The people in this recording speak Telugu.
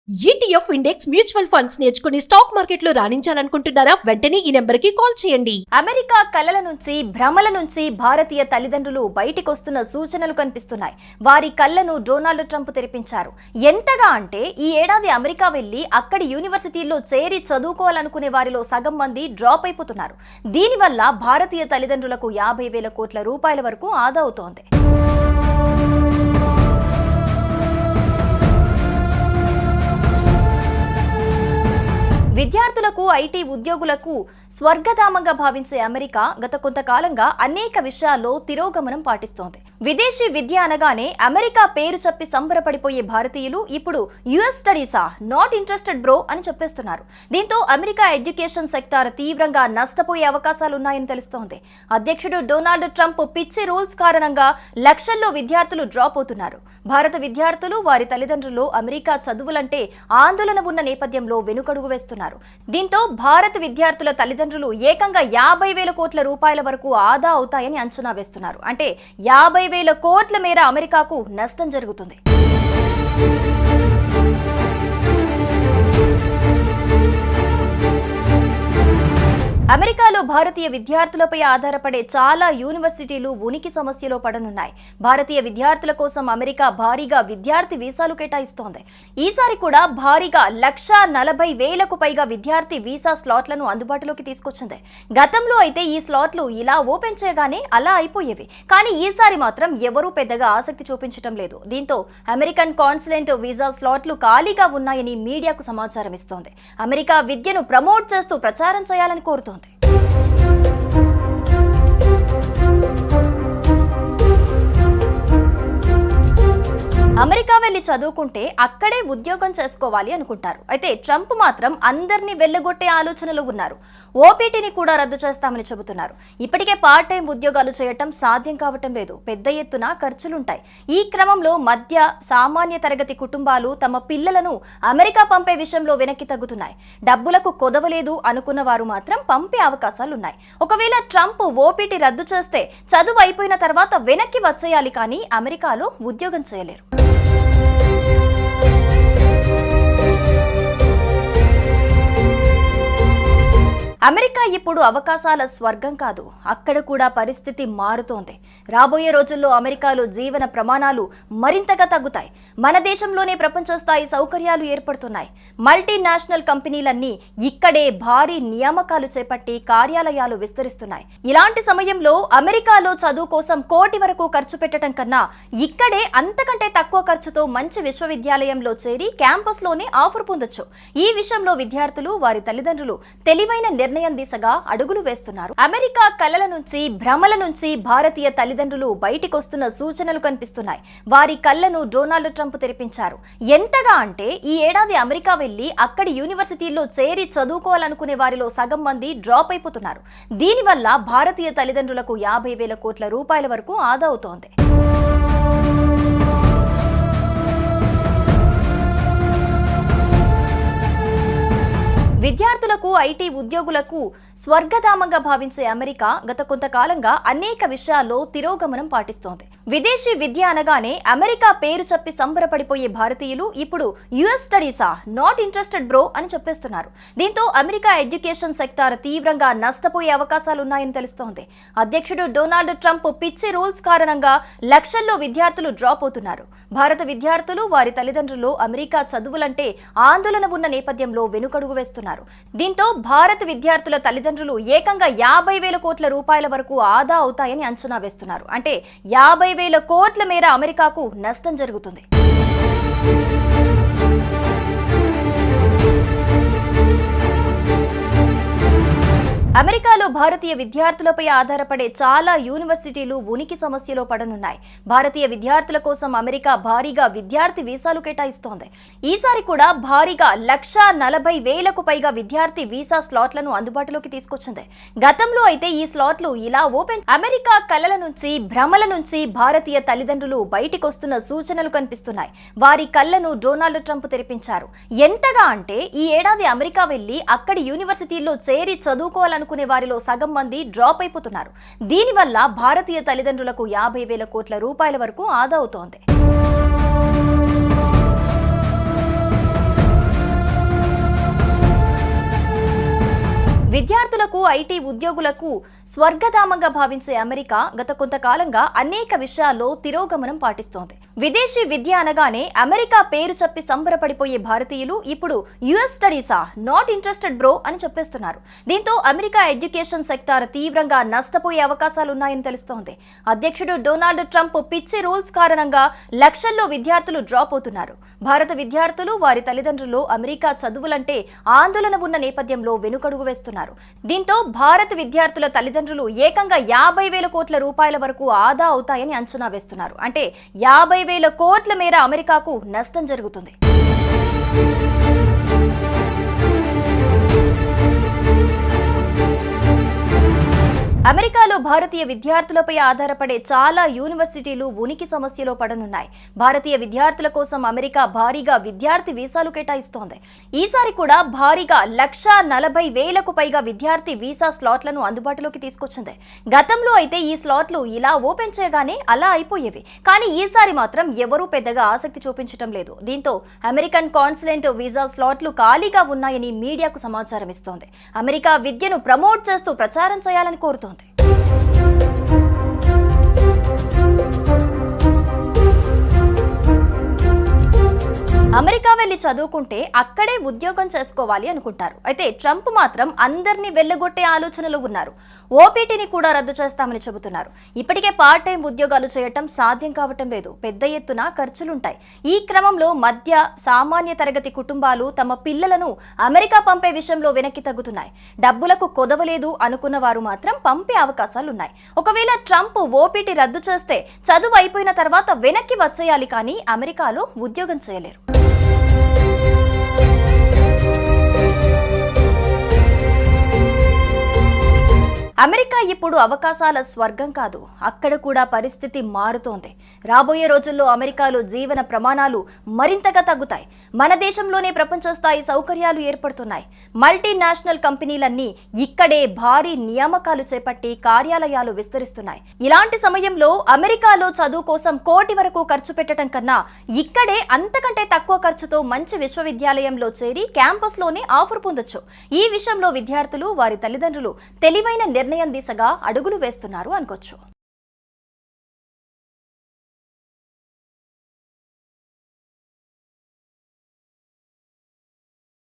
ETF ఇండెక్స్ మ్యూచువల్ ఫండ్స్ నేర్చుకుని స్టాక్ మార్కెట్ లో రాణించాలనుకుంటున్నారా? వెంటనే ఈ నెంబర్ కి కాల్ చేయండి. అమెరికా కలల నుంచి భ్రమల నుంచి భారతీయ తల్లిదండ్రులు బయటికొస్తున్న సూచనలు కనిపిస్తున్నాయి. వారి కళ్ళను డొనాల్డ్ ట్రంప్ తెరిపించారు. ఎంతగా అంటే ఈ ఏడాది అమెరికా వెళ్లి అక్కడి యూనివర్సిటీల్లో చేరి చదువుకోవాలనుకునే వారిలో సగం మంది డ్రాప్ అయిపోతున్నారు. దీనివల్ల భారతీయ తల్లిదండ్రులకు 50,000 కోట్ల రూపాయల వరకు ఆదా అవుతోంది. విద్యార్థులకు ఐటీ ఉద్యోగులకు స్వర్గధామంగా భావించే అమెరికా గత కొంతకాలంగా అనేక విషయాల్లో తిరోగమనం పాటిస్తోంది. విదేశీ విద్య అనగానే అమెరికా పేరు చెప్పి సంబరపడిపోయే భారతీయులు ఇప్పుడు యుఎస్ స్టడీసా, నాట్ ఇంట్రెస్టెడ్ బ్రో అని చెప్పేస్తున్నారు. దీంతో అమెరికా ఎడ్యుకేషన్ సెక్టార్ తీవ్రంగా నష్టపోయే అవకాశాలున్నాయని తెలుస్తోంది. అధ్యక్షుడు డొనాల్డ్ ట్రంప్ పిచ్చి రూల్స్ కారణంగా లక్షల్లో విద్యార్థులు డ్రాప్ అవుతున్నారు. భారత విద్యార్థులు, వారి తల్లిదండ్రులు అమెరికా చదువులంటే ఆందోళన ఉన్న నేపథ్యంలో వెనుకడుగు వేస్తున్నారు. దీంతో భారత విద్యార్థుల తల్లిదండ్రులు ఏకంగా 50,000 కోట్ల రూపాయల వరకు ఆదా అవుతాయని అంచనా వేస్తున్నారు. అంటే 50,000 కోట్ల మేర అమెరికాకు నష్టం జరుగుతుంది. అమెరికాలో భారతీయ విద్యార్థులపై ఆధారపడే చాలా యూనివర్సిటీలు ఉనికి సమస్యలో పడనున్నాయి. భారతీయ విద్యార్థుల కోసం అమెరికా భారీగా విద్యార్థి వీసాలు కేటాయిస్తోంది. ఈసారి కూడా భారీగా 140,000కు పైగా విద్యార్థి వీసా స్లాట్లను అందుబాటులోకి తీసుకొచ్చింది. గతంలో అయితే ఈ స్లాట్లు ఇలా ఓపెన్ చేయగానే అలా అయిపోయేవి. కానీ ఈసారి మాత్రం ఎవరూ పెద్దగా ఆసక్తి చూపించడం లేదు. దీంతో అమెరికన్ కాన్సులేట్ వీసా స్లాట్లు ఖాళీగా ఉన్నాయని మీడియాకు సమాచారం ఇస్తోంది. అమెరికా విద్యను ప్రమోట్ చేస్తూ ప్రచారం చేయాలని కోరుతోంది. అమెరికా వెళ్లి చదువుకుంటే అక్కడే ఉద్యోగం చేసుకోవాలి అనుకుంటారు. అయితే ట్రంప్ మాత్రం అందరినీ వెళ్లగొట్టే ఆలోచనలో ఉన్నారు. ఓపీటీని కూడా రద్దు చేస్తామని చెబుతున్నారు. ఇప్పటికే పార్ట్ టైం ఉద్యోగాలు చేయటం సాధ్యం కావటం లేదు. పెద్ద ఎత్తున ఖర్చులుంటాయి. ఈ క్రమంలో మధ్య సామాన్య తరగతి కుటుంబాలు తమ పిల్లలను అమెరికా పంపే విషయంలో వెనక్కి తగ్గుతున్నాయి. డబ్బులకు కొదవలేదు అనుకున్న వారు మాత్రం పంపే అవకాశాలున్నాయి. ఒకవేళ ట్రంప్ ఓపీటీ రద్దు చేస్తే చదువు అయిపోయిన తర్వాత వెనక్కి వచ్చేయాలి, కానీ అమెరికాలో ఉద్యోగం చేయలేరు. అమెరికా ఇప్పుడు అవకాశాల స్వర్గం కాదు. అక్కడ కూడా పరిస్థితి మారుతోంది. రాబోయే రోజుల్లో అమెరికాలో జీవన ప్రమాణాలు మరింతగా తగ్గుతాయి. మన దేశంలోనే ప్రపంచ స్థాయి సౌకర్యాలు ఏర్పడుతున్నాయి. మల్టీనేషనల్ కంపెనీలన్నీ ఇక్కడే భారీ నియామకాలు చేపట్టి కార్యాలయాలు విస్తరిస్తున్నాయి. ఇలాంటి సమయంలో అమెరికాలో చదువు కోసం కోటి వరకు ఖర్చు పెట్టడం కన్నా ఇక్కడే అంతకంటే తక్కువ ఖర్చుతో మంచి విశ్వవిద్యాలయంలో చేరి క్యాంపస్లోనే ఆఫర్ పొందొచ్చు. ఈ విషయంలో విద్యార్థులు, వారి తల్లిదండ్రులు తెలివైన నిర్ణయం దిశగా అడుగులు వేస్తున్నారు. అమెరికా కలల నుంచి భ్రమల నుంచి భారతీయ తల్లిదండ్రులు బయటికొస్తున్న సూచనలు కనిపిస్తున్నాయి. వారి కళ్ళను డొనాల్డ్ ట్రంప్ తెరిపించారు. ఎంతగా అంటే ఈ ఏడాది అమెరికా వెళ్లి అక్కడి యూనివర్సిటీల్లో చేరి చదువుకోవాలనుకునే వారిలో సగం మంది డ్రాప్ అయిపోతున్నారు. దీనివల్ల భారతీయ తల్లిదండ్రులకు 50,000 కోట్ల రూపాయల వరకు ఆదా అవుతోంది. విద్యార్థులకు ఐటీ ఉద్యోగులకు స్వర్గధామంగా భావించే అమెరికా గత కొంతకాలంగా అనేక విషయాల్లో తిరోగమనం పాటిస్తోంది. విదేశీ విద్య అనగానే అమెరికా పేరు చెప్పి సంబరపడిపోయే భారతీయులు ఇప్పుడు యుఎస్ స్టడీసా, నాట్ ఇంట్రెస్టెడ్ బ్రో అని చెప్పేస్తున్నారు. దీంతో అమెరికా ఎడ్యుకేషన్ సెక్టార్ తీవ్రంగా నష్టపోయే అవకాశాలున్నాయని తెలుస్తోంది. అధ్యక్షుడు డొనాల్డ్ ట్రంప్ పిచ్చి రూల్స్ కారణంగా లక్షల్లో విద్యార్థులు డ్రాప్ అవుతున్నారు. భారత విద్యార్థులు, వారి తల్లిదండ్రులు అమెరికా చదువులంటే ఆందోళన ఉన్న నేపథ్యంలో వెనుకడుగు వేస్తున్నారు. దీంతో భారత విద్యార్థుల తల్లిదండ్రులు ఏకంగా 50,000 కోట్ల రూపాయల వరకు ఆదా అవుతాయని అంచనా వేస్తున్నారు. అంటే 50,000 కోట్ల మేర అమెరికాకు నష్టం జరుగుతుంది. అమెరికాలో భారతీయ విద్యార్థులపై ఆధారపడే చాలా యూనివర్సిటీలు ఉనికి సమస్యలో పడనున్నాయి. భారతీయ విద్యార్థుల కోసం అమెరికా భారీగా విద్యార్థి వీసాలు కేటాయిస్తోంది. ఈసారి కూడా భారీగా 140,000కు పైగా విద్యార్థి వీసా స్లాట్లను అందుబాటులోకి తీసుకొచ్చింది. గతంలో అయితే ఈ స్లాట్లు ఇలా ఓపెన్. అమెరికా కలల నుంచి భ్రమల నుంచి భారతీయ తల్లిదండ్రులు బయటికొస్తున్న సూచనలు కనిపిస్తున్నాయి. వారి కళ్ళను డొనాల్డ్ ట్రంప్ తెరిపించారు. ఎంతగా అంటే ఈ ఏడాది అమెరికా వెళ్లి అక్కడి యూనివర్సిటీల్లో చేరి చదువుకోవాలనుకునే వారిలో సగం మంది డ్రాప్ అయిపోతున్నారు. దీనివల్ల భారతీయ తల్లిదండ్రులకు 50,000 కోట్ల రూపాయల వరకు ఆదా అవుతోంది. విద్యార్థులకు ఐటీ ఉద్యోగులకు స్వర్గధామంగా భావించే అమెరికా గత కొంతకాలంగా అనేక విషయాల్లో తిరోగమనం పాటిస్తోంది. విదేశీ విద్య అనగానే అమెరికా పేరు చెప్పి సంబరపడిపోయే భారతీయులు ఇప్పుడు యుఎస్ స్టడీసా, నాట్ ఇంట్రెస్టెడ్ బ్రో అని చెప్పేస్తున్నారు. దీంతో అమెరికా ఎడ్యుకేషన్ సెక్టార్ తీవ్రంగా నష్టపోయే అవకాశాలున్నాయని తెలుస్తోంది. అధ్యక్షుడు డొనాల్డ్ ట్రంప్ పిచ్చి రూల్స్ కారణంగా లక్షల్లో విద్యార్థులు డ్రాప్ అవుతున్నారు. భారత విద్యార్థులు, వారి తల్లిదండ్రులు అమెరికా చదువులంటే ఆందోళన ఉన్న నేపథ్యంలో వెనుకడుగు వేస్తున్నారు. దీంతో భారత విద్యార్థుల తల్లిదండ్రులు ఏకంగా 50,000 కోట్ల రూపాయల వరకు ఆదా అవుతాయని అంచనా వేస్తున్నారు. అంటే 50,000 కోట్ల మేర అమెరికాకు నష్టం జరుగుతుంది. అమెరికాలో భారతీయ విద్యార్థులపై ఆధారపడే చాలా యూనివర్సిటీలు ఉనికి సమస్యలో పడనున్నాయి. భారతీయ విద్యార్థుల కోసం అమెరికా భారీగా విద్యార్థి వీసాలు కేటాయిస్తోంది. ఈసారి కూడా భారీగా 140,000కు పైగా విద్యార్థి వీసా స్లాట్లను అందుబాటులోకి తీసుకొచ్చింది. గతంలో అయితే ఈ స్లాట్లు ఇలా ఓపెన్ చేయగానే అలా అయిపోయేవి. కానీ ఈసారి మాత్రం ఎవరూ పెద్దగా ఆసక్తి చూపించడం లేదు. దీంతో అమెరికన్ కాన్సులేట్ వీసా స్లాట్లు ఖాళీగా ఉన్నాయని మీడియాకు సమాచారం ఇస్తోంది. అమెరికా విద్యను ప్రమోట్ చేస్తూ ప్రచారం చేయాలని కోరుతోంది. అమెరికా వెళ్లి చదువుకుంటే అక్కడే ఉద్యోగం చేసుకోవాలి అనుకుంటారు. అయితే ట్రంప్ మాత్రం అందరినీ వెళ్లగొట్టే ఆలోచనలు ఉన్నారు. ఓపీటీని కూడా రద్దు చేస్తామని చెబుతున్నారు. ఇప్పటికే పార్ట్ టైం ఉద్యోగాలు చేయటం సాధ్యం కావటం లేదు. పెద్ద ఎత్తున ఖర్చులుంటాయి. ఈ క్రమంలో మధ్య సామాన్య తరగతి కుటుంబాలు తమ పిల్లలను అమెరికా పంపే విషయంలో వెనక్కి తగ్గుతున్నాయి. డబ్బులకు కొదవలేదు అనుకున్న వారు మాత్రం పంపే అవకాశాలున్నాయి. ఒకవేళ ట్రంప్ ఓపీటీ రద్దు చేస్తే చదువు అయిపోయిన తర్వాత వెనక్కి వచ్చేయాలి, కానీ అమెరికాలో ఉద్యోగం చేయలేరు. అమెరికా ఇప్పుడు అవకాశాల స్వర్గం కాదు, అక్కడ కూడా పరిస్థితి మారుతోంది. రాబోయే రోజుల్లో అమెరికాలో జీవన ప్రమాణాలు మరింతగా తగ్గుతాయి. మన దేశంలోనే ప్రపంచ స్థాయి సౌకర్యాలు ఏర్పడుతున్నాయి. మల్టీనేషనల్ కంపెనీలన్నీ ఇక్కడే భారీ నియామకాలు చేపట్టి కార్యాలయాలు విస్తరిస్తున్నాయి. ఇలాంటి సమయంలో అమెరికాలో చదువు కోసం కోటి వరకు ఖర్చు పెట్టడం కన్నా ఇక్కడే అంతకంటే తక్కువ ఖర్చుతో మంచి విశ్వవిద్యాలయంలో చేరి క్యాంపస్లోనే ఆఫర్ పొందొచ్చు. ఈ విషయంలో విద్యార్థులు, వారి తల్లిదండ్రులు తెలివైన నిర్ణయం దిశగా అడుగులు వేస్తున్నారు అనుకోవచ్చు.